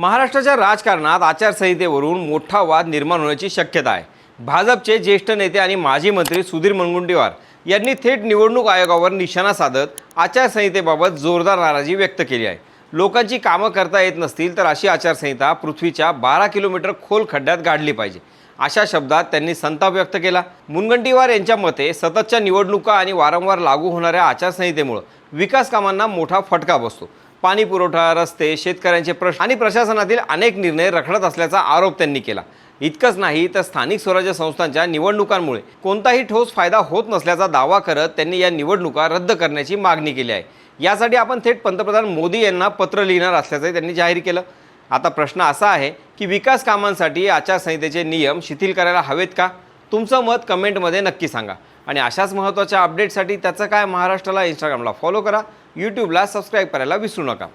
महाराष्ट्राच्या राजकारणात आचारसंहितेवरून मोठा वाद निर्माण होण्याची शक्यता आहे। भाजपचे ज्येष्ठ नेते आणि माजी मंत्री सुधीर मुनगंटीवार यांनी थेट निवडणूक आयोगावर निशाणा साधत आचारसंहितेबाबत जोरदार नाराजी व्यक्त केली आहे। लोकांची कामं करता येत नसतील तर अशी आचारसंहिता पृथ्वीच्या 12 किलोमीटर खोल खड्ड्यात गाडली पाहिजे, अशा शब्दात त्यांनी संताप व्यक्त केला। मुनगंटीवार यांच्या मते सततच्या निवडणुका आणि वारंवार लागू होणाऱ्या आचारसंहितेमुळे विकास कामांना मोठा फटका बसतो। पाणी पुरवठा, रस्ते, शेतकऱ्यांचे प्रश्न आणि प्रशासनातील अनेक निर्णय रखडत असल्याचा आरोप त्यांनी केला। इतकंच नाही तर स्थानिक स्वराज्य संस्थांच्या निवडणुकांमुळे कोणताही ठोस फायदा होत नसल्याचा दावा करत त्यांनी या निवडणुका रद्द करण्याची मागणी केली आहे। यासाठी आपण थेट पंतप्रधान मोदी यांना पत्र लिहिणार असल्याचे त्यांनी जाहीर केलं। आता प्रश्न असा आहे की विकास कामांसाठी आचारसंहितेचे नियम शिथिल करायला हवेत का? तुमचं मत कमेंटमध्ये नक्की सांगा आणि अशाच महत्त्वाच्या अपडेटसाठी त्याचं काय महाराष्ट्राला इंस्टाग्रामला फॉलो करा, यूट्यूबला सबस्क्राईब करायला विसरू नका।